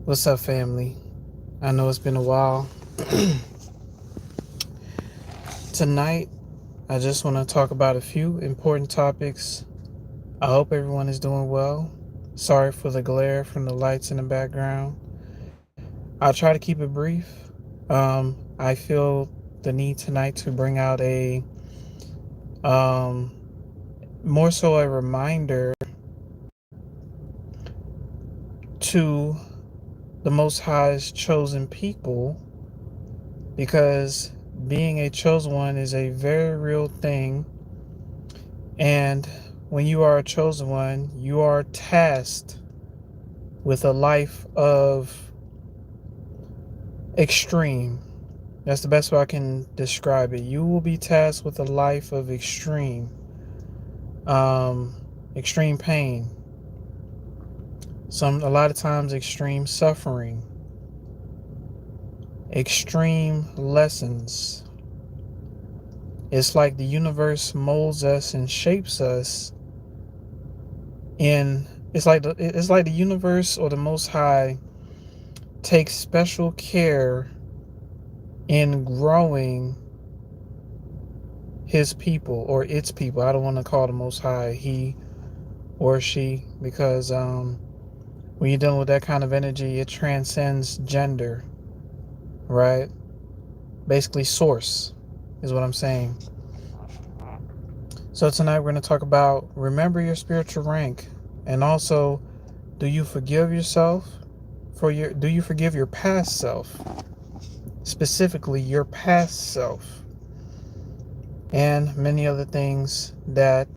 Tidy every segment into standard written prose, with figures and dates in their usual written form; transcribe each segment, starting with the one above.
What's up, family? I know it's been a while. Tonight, I just want to talk about a few important topics. I hope everyone is doing well. Sorry for the glare from the lights in the background. I'll try to keep it brief. I feel the need tonight to bring out a um, more so a reminder to the Most High's chosen people, because being a chosen one is a very real thing. And when you are a chosen one, you are tasked with a life of extreme. That's the best way I can describe it. You will be tasked with a life of um, extreme pain. A lot of times, extreme suffering, extreme lessons. It's like the universe molds us and shapes us in. It's like the universe or the Most High takes special care in growing his people or its people. I don't want to call the Most High he or she, because when you're dealing with that kind of energy, it transcends gender, right? Basically, source is what I'm saying. So tonight we're going to talk about remember your spiritual rank, and also, do you forgive yourself do you forgive your past self, specifically your past self, and many other things that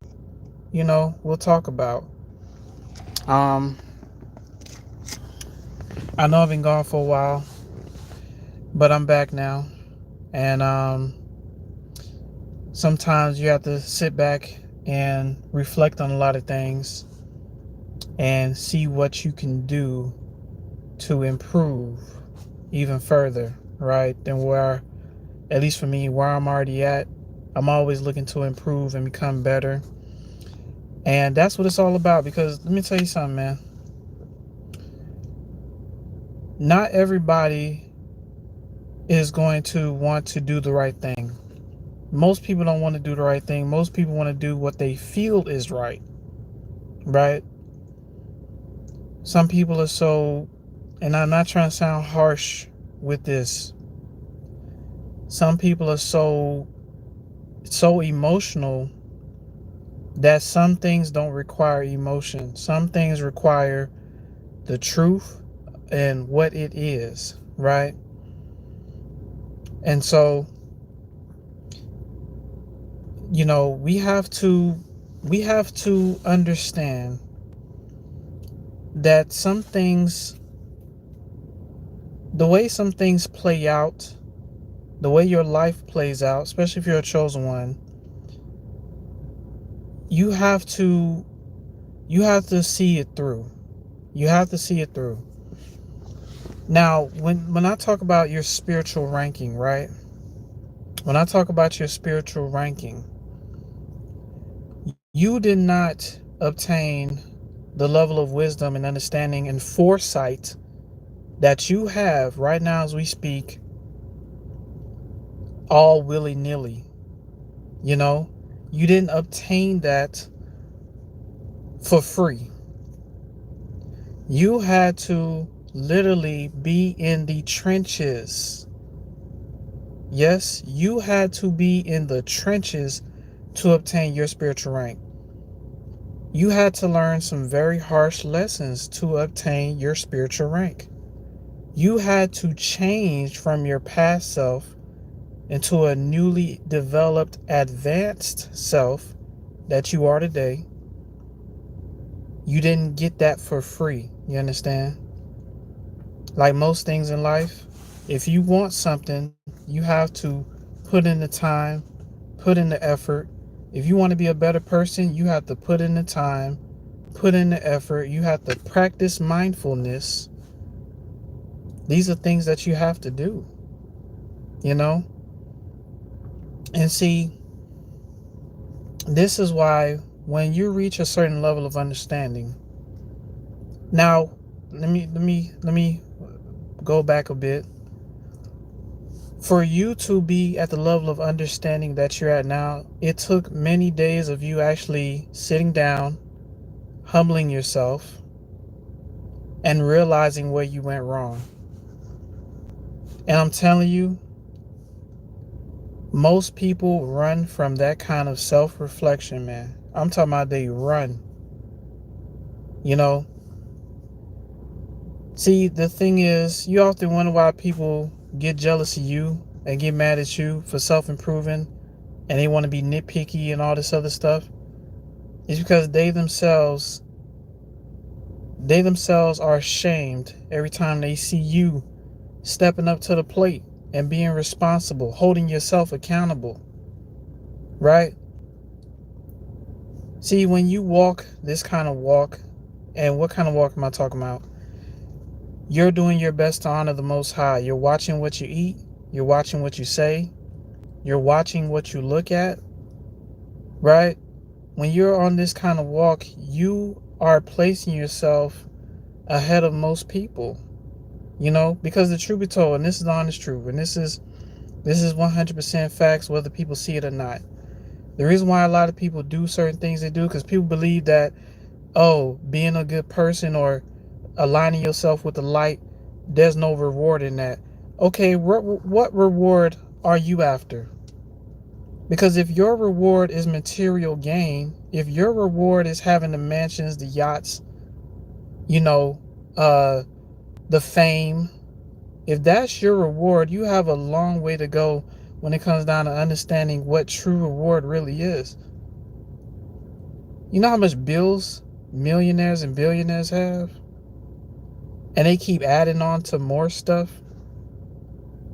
we'll talk about. Um, I know I've been gone for a while, but I'm back now. And sometimes you have to sit back and reflect on a lot of things and see what you can do to improve even further, right? Than where, at least for me, where I'm already at, I'm always looking to improve and become better. And that's what it's all about, because let me tell you something, man. Not everybody is going to want to do the right thing. Most people don't want to do the right thing. Most people want to do what they feel is right, right? Some people are so, and I'm not trying to sound harsh with this, some people are so emotional that some things don't require emotion. Some things require the truth and what it is, right? And so, we have to understand that the way some things play out, the way your life plays out, especially if you're a chosen one, you have to see it through. You have to see it through. Now, when I talk about your spiritual ranking, right? When I talk about your spiritual ranking, you did not obtain the level of wisdom and understanding and foresight that you have right now as we speak, all willy-nilly. You didn't obtain that for free. You had to literally be in the trenches. Yes, you had to be in the trenches to obtain your spiritual rank. You had to learn some very harsh lessons to obtain your spiritual rank. You had to change from your past self into a newly developed, advanced self that you are today. You didn't get that for free. You understand? Like most things in life, if you want something, you have to put in the time, put in the effort. If you want to be a better person, you have to put in the time, put in the effort. You have to practice mindfulness. These are things that you have to do, you know? And see, this is why when you reach a certain level of understanding, now let me go back a bit. For you to be at the level of understanding that you're at now, it took many days of you actually sitting down, humbling yourself, and realizing where you went wrong. And I'm telling you, most people run from that kind of self-reflection, man. I'm talking about they run. You know, see, the thing is, you often wonder why people get jealous of you and get mad at you for self-improving and they want to be nitpicky and all this other stuff. It's because they themselves are ashamed every time they see you stepping up to the plate and being responsible, holding yourself accountable, right? See, when you walk this kind of walk, and what kind of walk am I talking about? You're doing your best to honor the Most High. You're watching what you eat. You're watching what you say. You're watching what you look at, right? When you're on this kind of walk, you are placing yourself ahead of most people, because the truth be told, and this is the honest truth, and this is 100% facts, whether people see it or not. The reason why a lot of people do certain things they do, because people believe that, oh, being a good person or aligning yourself with the light, there's no reward in that. Okay, what reward are you after? Because if your reward is material gain, if your reward is having the mansions, the yachts, you know, uh, the fame, if that's your reward, you have a long way to go when it comes down to understanding what true reward really is. You know how much bills millionaires and billionaires have? And they keep adding on to more stuff.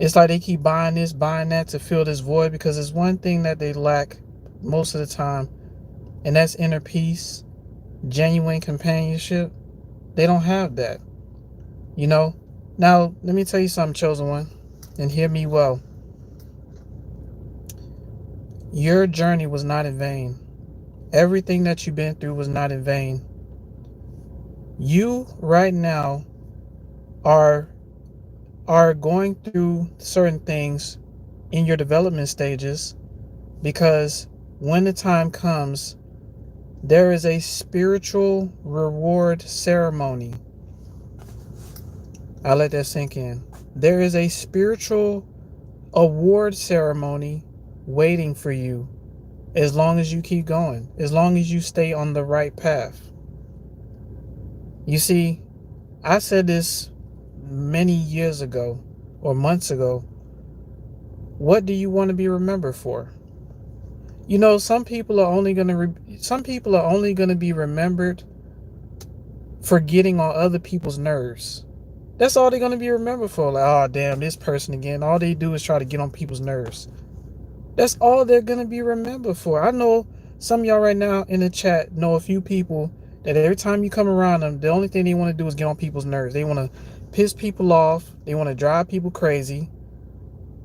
It's like they keep buying this, buying that to fill this void, because there's one thing that they lack most of the time, and that's inner peace, genuine companionship. They don't have that, you know? Now, let me tell you something, chosen one, and hear me well. Your journey was not in vain. Everything that you've been through was not in vain. You right now are going through certain things in your development stages because when the time comes, there is a spiritual reward ceremony. I'll let that sink in. There is a spiritual award ceremony waiting for you as long as you keep going, as long as you stay on the right path. You see, I said this many years ago or months ago. What do you want to be remembered for? Some people are only going to be remembered for getting on other people's nerves. That's all they're going to be remembered for. Like, oh, damn, this person again. All they do is try to get on people's nerves. That's all they're going to be remembered for. I know some of y'all right now in the chat know a few people that every time you come around them, the only thing they want to do is get on people's nerves. They want to piss people off. They want to drive people crazy.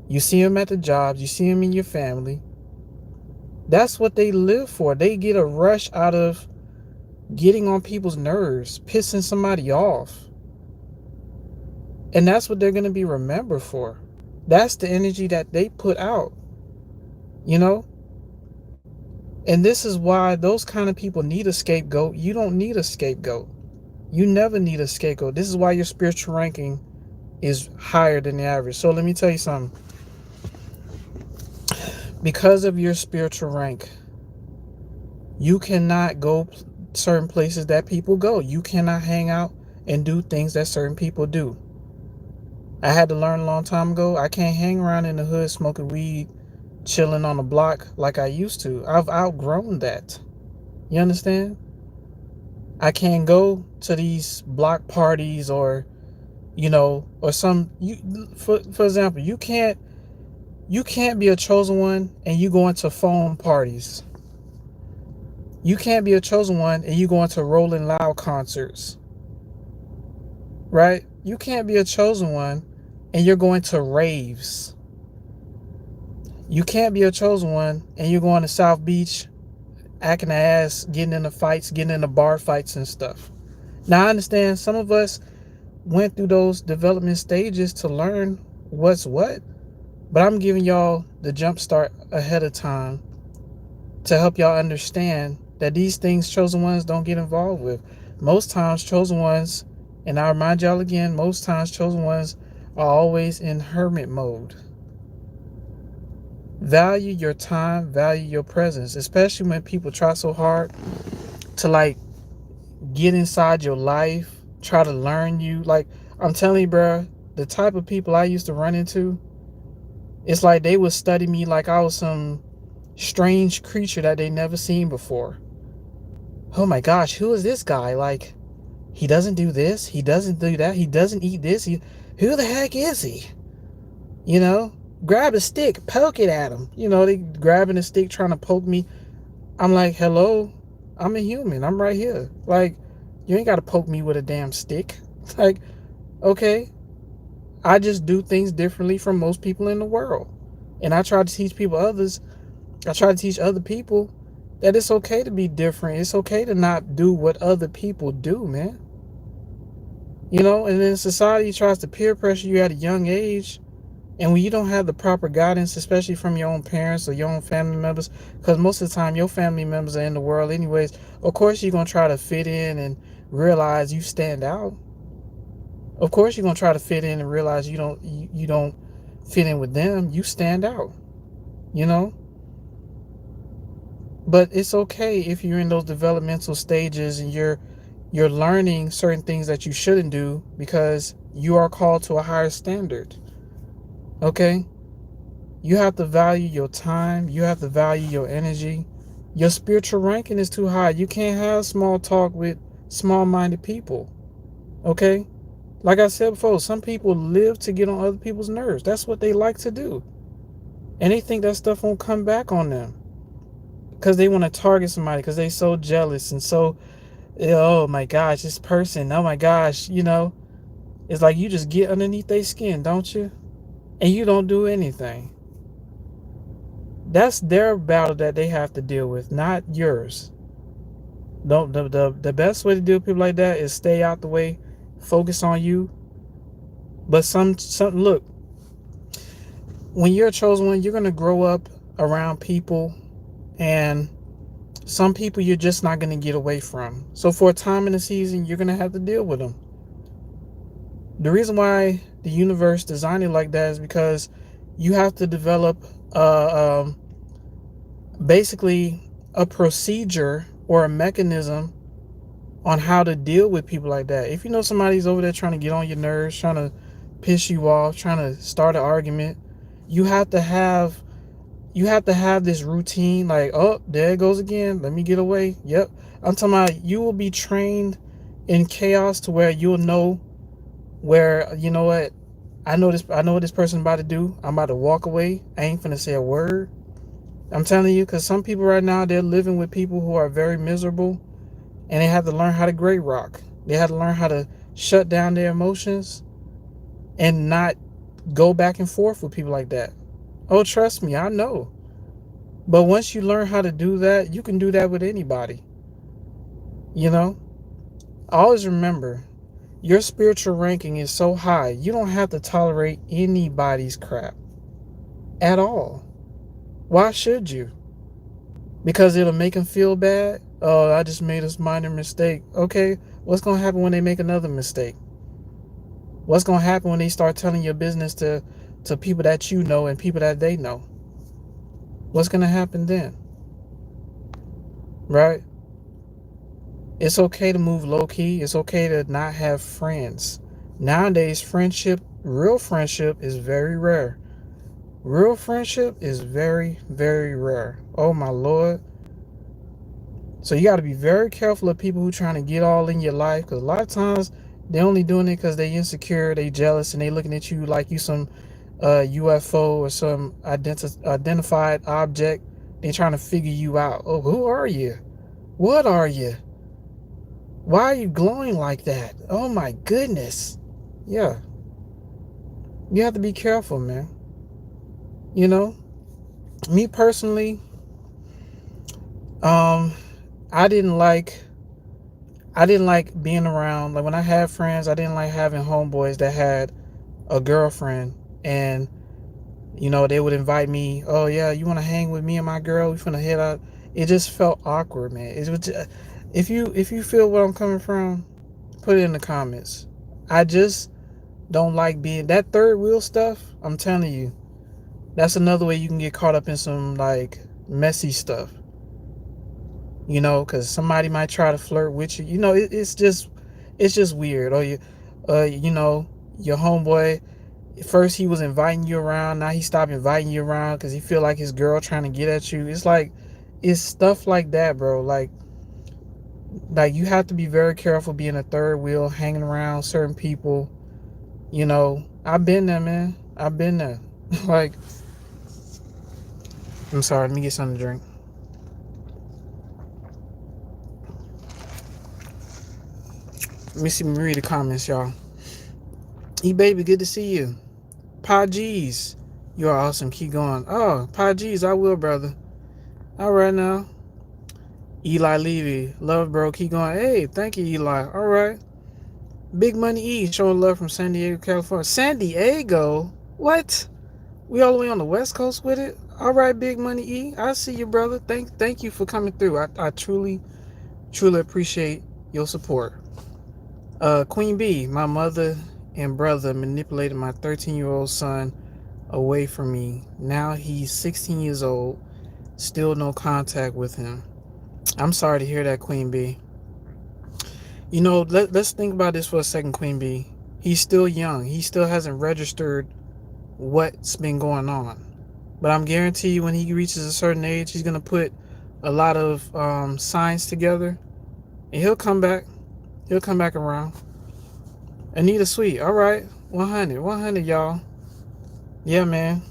You see them at the jobs. You see them in your family. That's what they live for. They get a rush out of getting on people's nerves, pissing somebody off. And that's what they're going to be remembered for. That's the energy that they put out, And this is why those kind of people need a scapegoat. You don't need a scapegoat. You never need a scapegoat. This is why your spiritual ranking is higher than the average. So let me tell you something. Because of your spiritual rank, you cannot go certain places that people go. You cannot hang out and do things that certain people do. I had to learn a long time ago. I can't hang around in the hood smoking weed, chilling on the block like I used to. I've outgrown that. You understand? I can't go to these block parties or some. For example, you can't be a chosen one and you go into phone parties. You can't be a chosen one and you go into Rolling Loud concerts. Right? You can't be a chosen one and you're going to raves. You can't be a chosen one and you're going to South Beach, acting the ass, getting into fights, getting into bar fights and stuff. Now, I understand some of us, went through those development stages to learn what's what. But I'm giving y'all the jump start ahead of time to help y'all understand that these things chosen ones don't get involved with. Most times, chosen ones, and I'll remind y'all again, most times, chosen ones are always in hermit mode. Value your time, value your presence, especially when people try so hard to like get inside your life, try to learn you. Like, I'm telling you, bro, the type of people I used to run into, it's like they would study me like I was some strange creature that they never seen before. Oh my gosh, who is this guy? Like, he doesn't do this, he doesn't do that, he doesn't eat this. Who the heck is he? You know, grab a stick, poke it at him. You know, they grabbing a stick trying to poke me. I'm like, hello, I'm a human. I'm right here. Like, you ain't got to poke me with a damn stick. Like, okay, I just do things differently from most people in the world. And I try to teach people others. I try to teach other people that it's okay to be different. It's okay to not do what other people do, man. You know, and then society tries to peer pressure you at a young age. And when you don't have the proper guidance, especially from your own parents or your own family members, because most of the time your family members are in the world anyways, of course you're going to try to fit in and realize you stand out. Of course you're going to try to fit in and realize you don't fit in with them. You stand out, you know? But it's okay if you're in those developmental stages and you're learning certain things that you shouldn't do because you are called to a higher standard. Okay? You have to value your time. You have to value your energy. Your spiritual ranking is too high. You can't have small talk with small-minded people. Okay? Like I said before, some people live to get on other people's nerves. That's what they like to do. And they think that stuff won't come back on them. Because they want to target somebody because they're so jealous and so, oh my gosh, this person, oh my gosh, you know. It's like you just get underneath their skin, don't you? And you don't do anything. That's their battle that they have to deal with, not yours. Don't the best way to deal with people like that is stay out the way, focus on you. But some look, when you're a chosen one, you're gonna grow up around people, and some people you're just not gonna get away from. So for a time in the season, you're gonna have to deal with them. The reason why the universe designed it like that is because you have to develop basically a procedure or a mechanism on how to deal with people like that. If you know somebody's over there trying to get on your nerves, trying to piss you off, trying to start an argument, you have to have this routine. Like, oh, there it goes again, let me get away. Yep, I'm talking about you will be trained in chaos to where you'll know where, you know what, I know what this person's about to do. I'm about to walk away. I ain't finna say a word. I'm telling you, because some people right now, they're living with people who are very miserable, and they have to learn how to gray rock. They have to learn how to shut down their emotions and not go back and forth with people like that. Oh, trust me, I know. But once you learn how to do that, you can do that with anybody. You know? Always remember, your spiritual ranking is so high, you don't have to tolerate anybody's crap at all. Why should you? Because it'll make them feel bad? Oh, I just made a minor mistake. Okay, what's going to happen when they make another mistake? What's going to happen when they start telling your business to people that you know and people that they know? What's going to happen then? Right? It's okay to move low key. It's okay to not have friends. Nowadays, real friendship is very rare. Real friendship is very, very rare. Oh my Lord. So you got to be very careful of people who trying to get all in your life, because a lot of times they're only doing it because they insecure, they jealous, and they looking at you like you some UFO or some identified object. They trying to figure you out. Oh, who are you? What are you? Why are you glowing like that? Oh my goodness. Yeah, you have to be careful, man. You know, me personally, I didn't like I didn't like being around, like when I had friends, I didn't like having homeboys that had a girlfriend, and they would invite me. Oh yeah, you want to hang with me and my girl? We finna head out. It just felt awkward, man. It was just, if you feel where I'm coming from, put it in the comments. I just don't like being that third wheel stuff. I'm telling you, that's another way you can get caught up in some like messy stuff. Because somebody might try to flirt with you. It's just weird. Or your homeboy. First he was inviting you around. Now he stopped inviting you around because he feel like his girl trying to get at you. It's like, it's stuff like that, bro. Like you have to be very careful being a third wheel, hanging around certain people. I've been there, man. I've been there. Like, I'm sorry. Let me get something to drink. Let me read the comments, y'all. Baby, good to see you. Pa G's, you are awesome. Keep going. Oh, Pa G's, I will, brother. All right now. Eli Levy, love, bro. Keep going. Hey, thank you, Eli. All right. Big Money E, showing love from San Diego, California. San Diego? What? We all the way on the West Coast with it? All right, Big Money E. I see you, brother. Thank you for coming through. I truly, truly appreciate your support. Queen B, my mother and brother manipulated my 13-year-old son away from me. Now he's 16 years old. Still no contact with him. I'm sorry to hear that, Queen B. Let's think about this for a second, Queen B. He's still young. He still hasn't registered what's been going on. But I'm guarantee you when he reaches a certain age, he's going to put a lot of signs together. And he'll come back. He'll come back around. Anita Sweet. All right. 100, y'all. Yeah, man.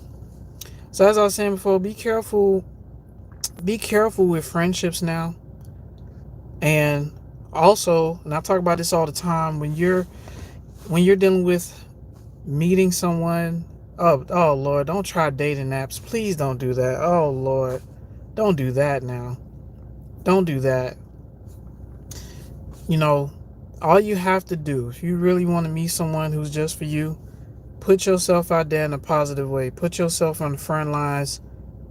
So as I was saying before, be careful with friendships now. And also, and I talk about this all the time, when you're dealing with meeting someone, oh Lord, don't try dating apps. Please don't do that. Oh Lord, don't do that now. Don't do that. All you have to do, if you really want to meet someone who's just for you, put yourself out there in a positive way. Put yourself on the front lines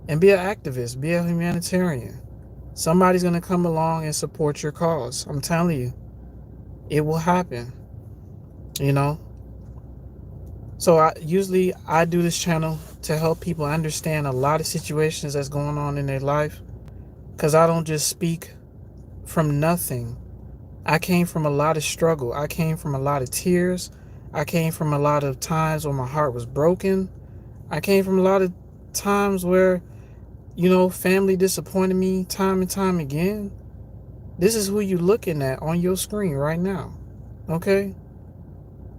and be an activist, be a humanitarian. Somebody's going to come along and support your cause. I'm telling you, it will happen. So I do this channel to help people understand a lot of situations that's going on in their life, because I don't just speak from nothing. I came from a lot of struggle. I came from a lot of tears. I came from a lot of times where my heart was broken. I came from a lot of times where, family disappointed me time and time again. This is who you're looking at on your screen right now. Okay?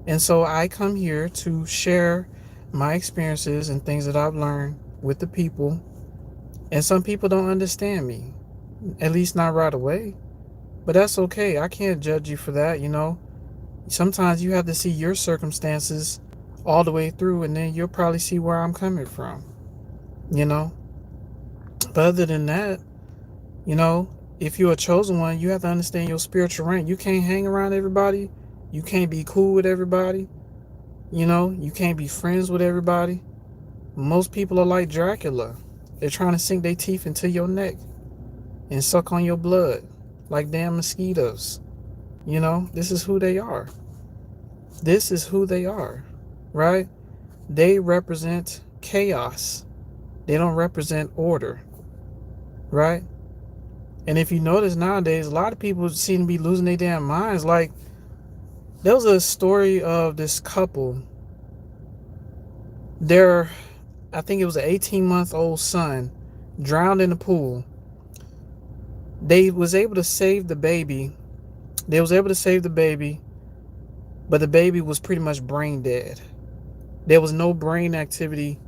And so I come here to share my experiences and things that I've learned with the people. And some people don't understand me, at least not right away. But that's okay. I can't judge you for that, Sometimes you have to see your circumstances all the way through, and then you'll probably see where I'm coming from, But other than that, if you're a chosen one, you have to understand your spiritual rank. You can't hang around everybody. You can't be cool with everybody. You can't be friends with everybody. Most people are like Dracula. They're trying to sink their teeth into your neck and suck on your blood like damn mosquitoes. This is who they are. This is who they are, right? They represent chaos. They don't represent order, right? And if you notice nowadays, a lot of people seem to be losing their damn minds. Like, there was a story of this couple. I think it was an 18-month-old son drowned in the pool. They was able to save the baby. But the baby was pretty much brain dead. There was no brain activity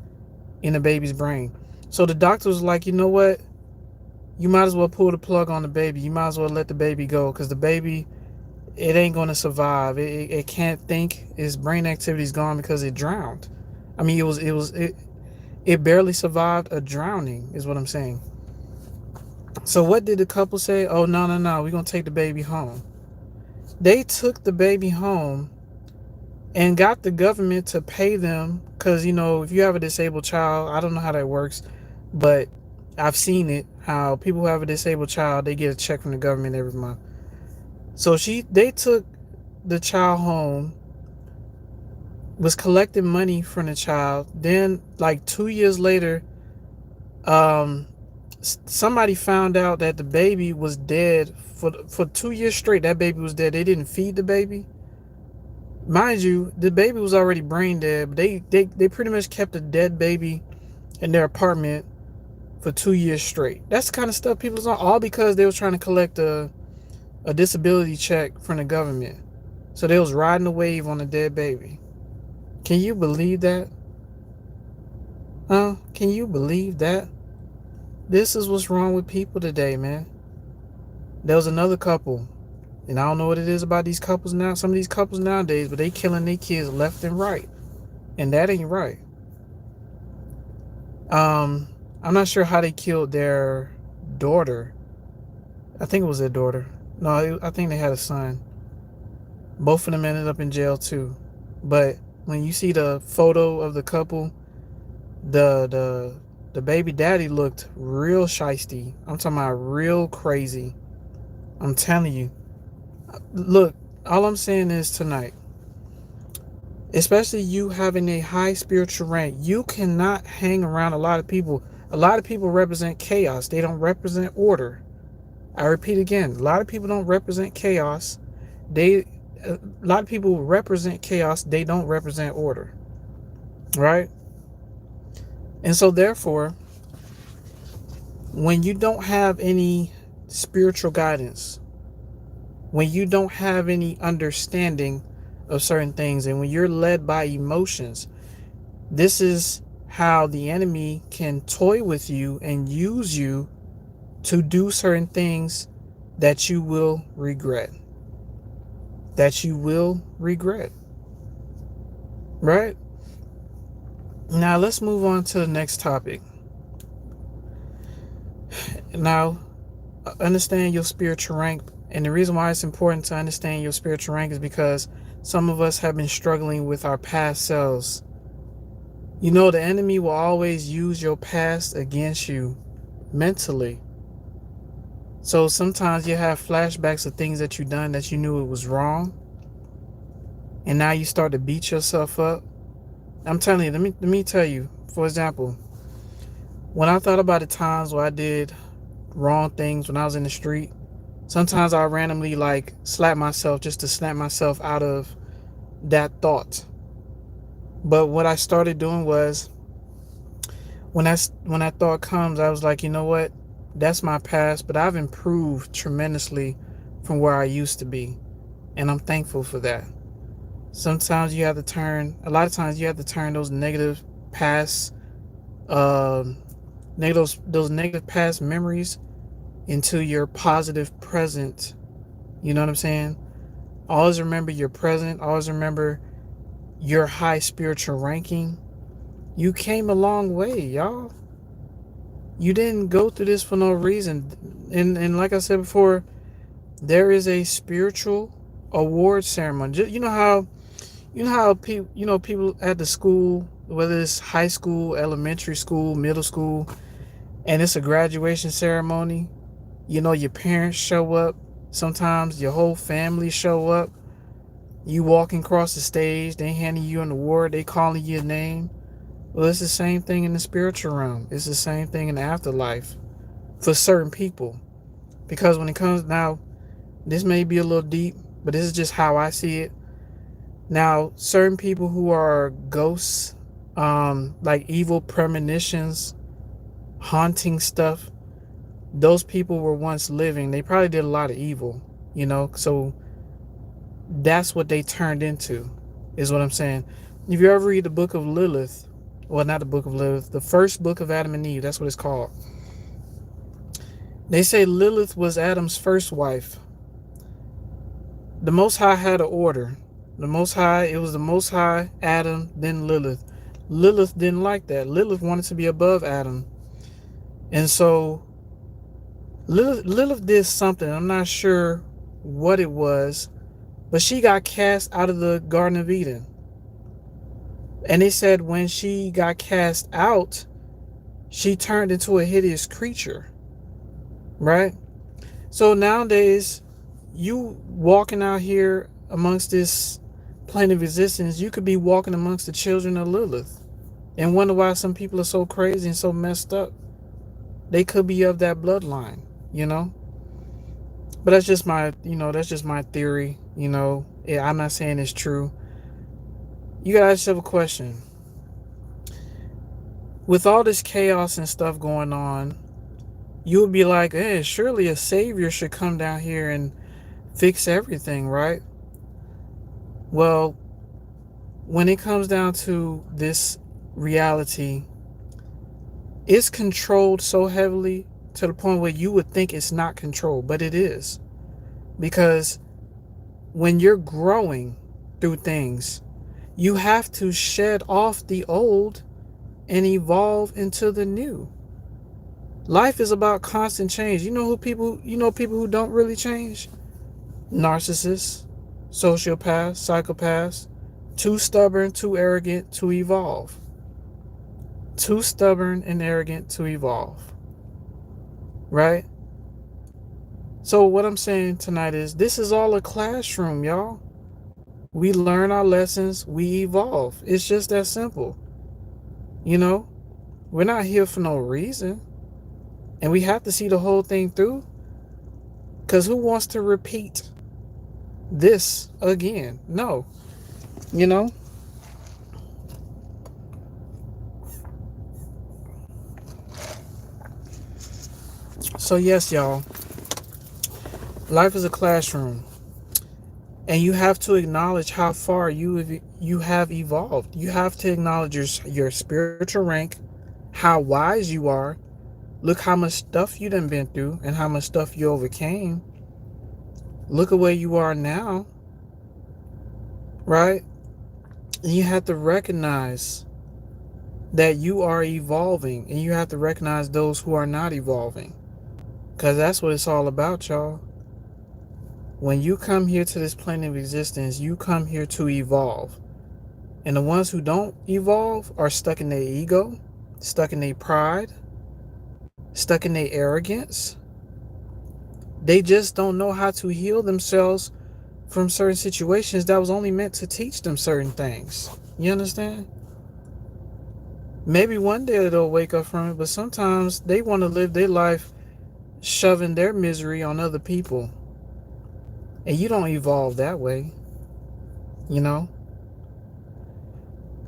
in the baby's brain. So the doctor was like, you know what? You might as well pull the plug on the baby. You might as well let the baby go, because the baby, it ain't going to survive. It can't think. Its brain activity is gone because it drowned. I mean, it barely survived a drowning, is what I'm saying. So what did the couple say? Oh, no, we're going to take the baby home. They took the baby home and got the government to pay them because, if you have a disabled child, I don't know how that works, but I've seen it, how people who have a disabled child, they get a check from the government every month. So they took the child home, was collecting money from the child. Then like 2 years later, um somebody found out that the baby was dead for 2 years straight. That baby was dead. They didn't feed the baby. Mind you, the baby was already brain dead, but they pretty much kept a dead baby in their apartment for 2 years straight. That's the kind of stuff people's on, all because they was trying to collect a disability check from the government. So they was riding the wave on a dead baby. Can you believe that? Huh? Can you believe that? This is what's wrong with people today, man. There was another couple, and I don't know what it is about these couples now, some of these couples nowadays, but they killing their kids left and right. And that ain't right. I'm not sure how they killed their daughter. I think it was their daughter. No, I think they had a son. Both of them ended up in jail too. But when you see the photo of the couple, the baby daddy looked real shisty. I'm talking about real crazy. I'm telling you. Look, all I'm saying is tonight, especially you having a high spiritual rank, you cannot hang around a lot of people. A lot of people represent chaos. They don't represent order. I repeat again, a lot of people don't represent chaos. A lot of people represent chaos. They don't represent order. Right? And so therefore, when you don't have any spiritual guidance, when you don't have any understanding of certain things, and when you're led by emotions, this is how the enemy can toy with you and use you to do certain things that you will regret. That you will regret. Right? Now let's move on to the next topic. Now, understand your spiritual rank. And the reason why it's important to understand your spiritual rank is because some of us have been struggling with our past selves. You know, the enemy will always use your past against you mentally. So sometimes you have flashbacks of things that you done that you knew it was wrong. And now you start to beat yourself up. I'm telling you, let me tell you, for example, when I thought about the times where I did wrong things when I was in the street, sometimes I randomly like slap myself just to snap myself out of that thought. But what I started doing was, when that thought comes, I was like, you know what? That's my past, but I've improved tremendously from where I used to be. And I'm thankful for that. Sometimes a lot of times you have to turn those negative past, those negative past memories into your positive present. You know what I'm saying? Always remember your present. Always remember your high spiritual ranking. You came a long way, y'all. You didn't go through this for no reason. And like I said before, there is a spiritual award ceremony. You know how people at the school, whether it's high school, elementary school, middle school, and it's a graduation ceremony. You know, your parents show up. Sometimes your whole family show up. You walking across the stage, they handing you an award, they calling your name. Well, it's the same thing in the spiritual realm. It's the same thing in the afterlife for certain people. Because when it comes now, this may be a little deep, but this is just how I see it. Now, certain people who are ghosts, like evil premonitions, haunting stuff, those people were once living. They probably did a lot of evil, so that's what they turned into, is what I'm saying. If you ever read the book of Lilith, well, not the book of Lilith, the first book of Adam and Eve, that's what it's called. They say Lilith was Adam's first wife. The Most High had an order. It was the Most High, Adam, then Lilith. Lilith didn't like that. Lilith wanted to be above Adam. And so Lilith did something. I'm not sure what it was, But she got cast out of the Garden of Eden. And they said when she got cast out, she turned into a hideous creature. Right? So nowadays, you walking out here amongst this plane of existence, you could be walking amongst the children of Lilith and wonder why some people are so crazy and so messed up. They could be of that bloodline, you know? But that's just my theory, you know? Yeah, I'm not saying it's true. You guys have a question. With all this chaos and stuff going on, you would be like, surely a savior should come down here and fix everything, right? Well, when it comes down to this reality, it's controlled so heavily to the point where you would think it's not controlled, but it is. Because when you're growing through things, you have to shed off the old and evolve into the new. Life is about constant change. You know people who don't really change? Narcissists, sociopaths, psychopaths, too stubborn, too arrogant to evolve. Too stubborn and arrogant to evolve. Right? So what I'm saying tonight is this is all a classroom, y'all. We learn our lessons, we evolve. It's just that simple. You know, we're not here for no reason. And we have to see the whole thing through. Because who wants to repeat this again? No. You know? So yes, y'all. Life is a classroom. And you have to acknowledge how far you have evolved. You have to acknowledge your spiritual rank, how wise you are. Look how much stuff you done been through and how much stuff you overcame. Look at where you are now. Right? And you have to recognize that you are evolving, and you have to recognize those who are not evolving. Because that's what it's all about, y'all. When you come here to this plane of existence, you come here to evolve. And the ones who don't evolve are stuck in their ego, stuck in their pride, stuck in their arrogance. They just don't know how to heal themselves from certain situations that was only meant to teach them certain things. You understand? Maybe one day they'll wake up from it, but sometimes they want to live their life shoving their misery on other people. And you don't evolve that way, you know?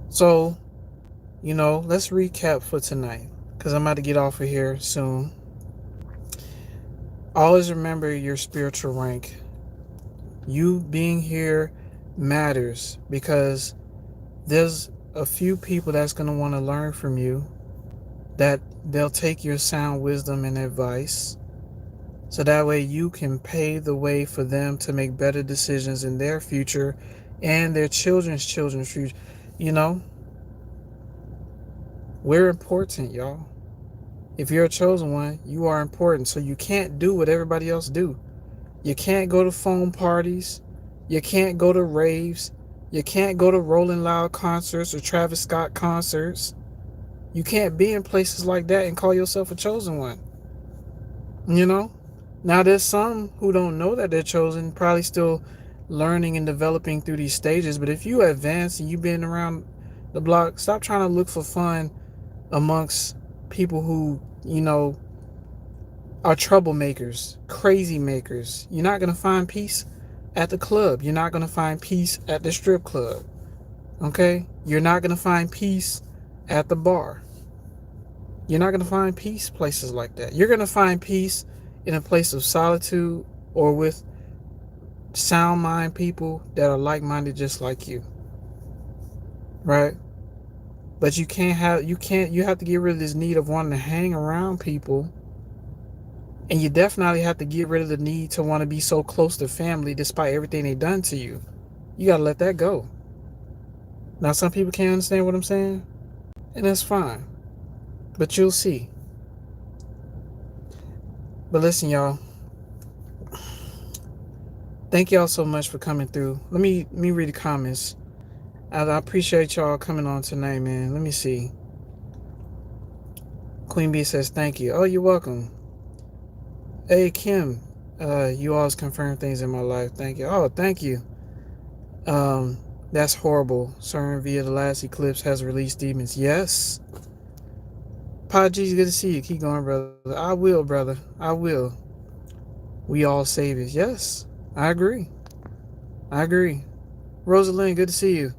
So, let's recap for tonight, because I'm about to get off of here soon. Always remember your spiritual rank. You being here matters, because there's a few people that's going to want to learn from you, that they'll take your sound wisdom and advice, so that way you can pave the way for them to make better decisions in their future and their children's future. You know, we're important, y'all. If you're a chosen one, you are important. So you can't do what everybody else do. You can't go to phone parties. You can't go to raves. You can't go to Rolling Loud concerts or Travis Scott concerts. You can't be in places like that and call yourself a chosen one. You know? Now there's some who don't know that they're chosen, probably still learning and developing through these stages. But if you advance and you've been around the block, stop trying to look for fun amongst people who, are troublemakers, crazy makers. You're not going to find peace at the club. You're not going to find peace at the strip club. Okay? You're not going to find peace at the bar. You're not going to find peace places like that. You're going to find peace in a place of solitude or with sound mind people that are like-minded just like you. Right? But you have to get rid of this need of wanting to hang around people. And you definitely have to get rid of the need to want to be so close to family despite everything they've done to you. You got to let that go. Now, some people can't understand what I'm saying, and that's fine. But you'll see. But listen, y'all. Thank y'all so much for coming through. Let me read the comments. I appreciate y'all coming on tonight, man. Let me see. Queen Bee says thank you. Oh, you're welcome. Hey Kim, you always confirm things in my life. Thank you. Oh, thank you. Um, that's horrible. CERN via the last eclipse has released demons. Yes. Pod G's good to see you. Keep going, brother. I will, brother. I will. We all saviors. Yes, I agree. I agree. Rosalind, good to see you.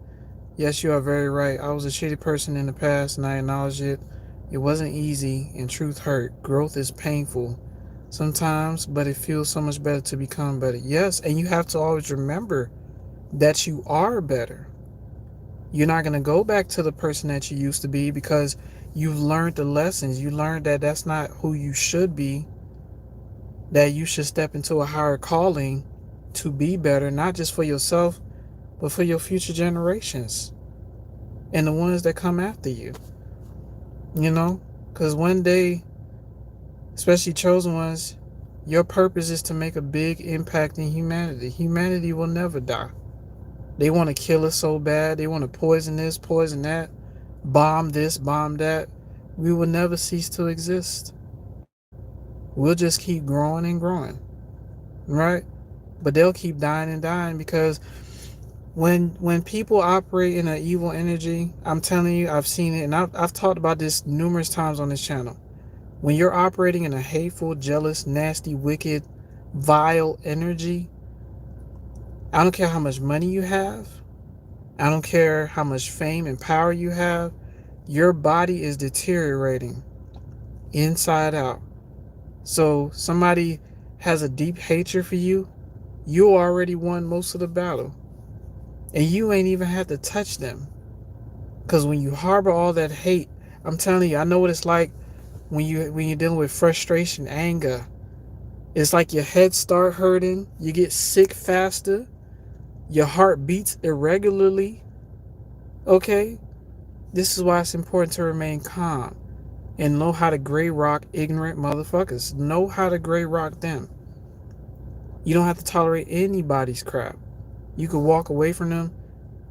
Yes, you are very right. I was a shitty person in the past and I acknowledge it. It wasn't easy and truth hurt. Growth is painful sometimes, but it feels so much better to become better. Yes, and you have to always remember that you are better. You're not going to go back to the person that you used to be because you've learned the lessons. You learned that that's not who you should be, that you should step into a higher calling to be better, not just for yourself, but for your future generations and the ones that come after you. You know, because one day, especially chosen ones, your purpose is to make a big impact in humanity. Humanity will never die. They want to kill us so bad. They want to poison this, poison that, bomb this, bomb that. We will never cease to exist. We'll just keep growing and growing, right? But they'll keep dying and dying because when people operate in an evil energy, I'm telling you, I've seen it, and I've talked about this numerous times on this channel. When you're operating in a hateful, jealous, nasty, wicked, vile energy, I don't care how much money you have, I don't care how much fame and power you have, your body is deteriorating inside out. So somebody has a deep hatred for you, you already won most of the battle. And you ain't even had to touch them. Because when you harbor all that hate, I'm telling you, I know what it's like when you're dealing with frustration, anger. It's like your head start hurting, you get sick faster, your heart beats irregularly. Okay? This is why it's important to remain calm and know how to gray rock ignorant motherfuckers. Know how to gray rock them. You don't have to tolerate anybody's crap. You can walk away from them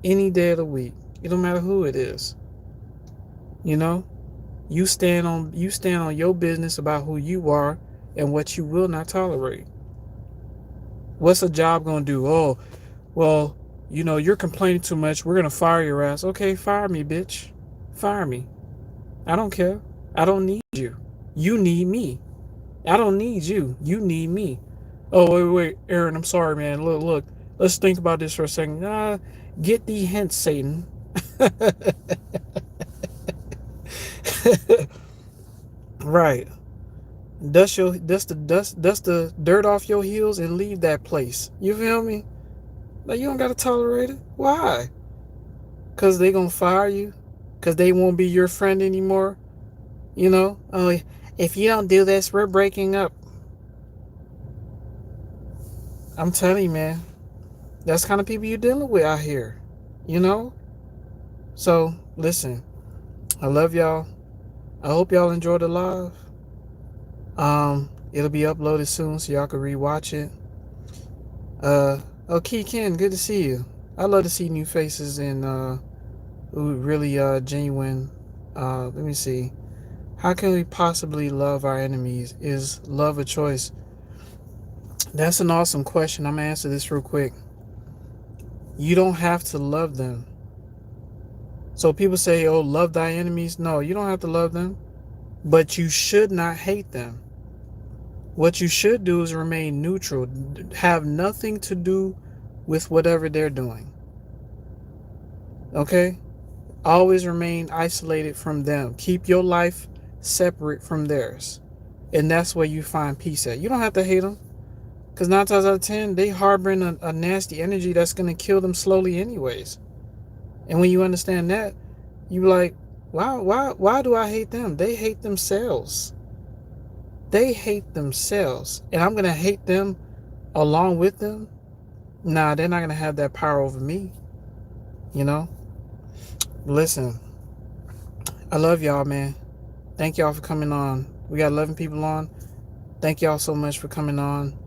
any day of the week. It don't matter who it is. You know? You stand on your business about who you are and what you will not tolerate. What's a job gonna do? Oh, well, you're complaining too much. We're gonna fire your ass. Okay, fire me, bitch. Fire me. I don't care. I don't need you. You need me. I don't need you. You need me. Oh, wait, Aaron, I'm sorry, man. Look. Let's think about this for a second. Get thee hence, Satan. Right. Dust the dirt off your heels and leave that place. You feel me? Like, you don't gotta tolerate it. Why? Cause they gonna fire you? Cause they won't be your friend anymore? Oh, if you don't do this, we're breaking up. I'm telling you, man. That's the kind of people you're dealing with out here. You know? So, listen. I love y'all. I hope y'all enjoyed the live. It'll be uploaded soon so y'all can rewatch it. Key Ken, good to see you. I love to see new faces and really genuine. Let me see. How can we possibly love our enemies? Is love a choice? That's an awesome question. I'm gonna answer this real quick. You don't have to love them. So people say, oh, love thy enemies. No, you don't have to love them. But you should not hate them. What you should do is remain neutral. Have nothing to do with whatever they're doing. Okay? Always remain isolated from them. Keep your life separate from theirs. And that's where you find peace at. You don't have to hate them. Because 9 times out of 10, they harboring a nasty energy that's going to kill them slowly anyways. And when you understand that, you like, why do I hate them? They hate themselves. They hate themselves. And I'm going to hate them along with them? Nah, they're not going to have that power over me. You know? Listen, I love y'all, man. Thank y'all for coming on. We got 11 people on. Thank y'all so much for coming on.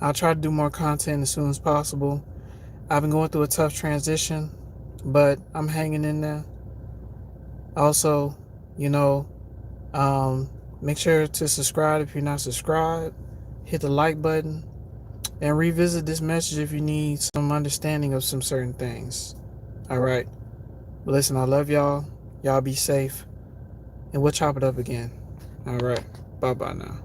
I'll try to do more content as soon as possible. I've been going through a tough transition, but I'm hanging in there. Also, you know, make sure to subscribe if you're not subscribed. Hit the like button and revisit this message if you need some understanding of some certain things. All right. Listen, I love y'all. Y'all be safe. And we'll chop it up again. All right. Bye-bye now.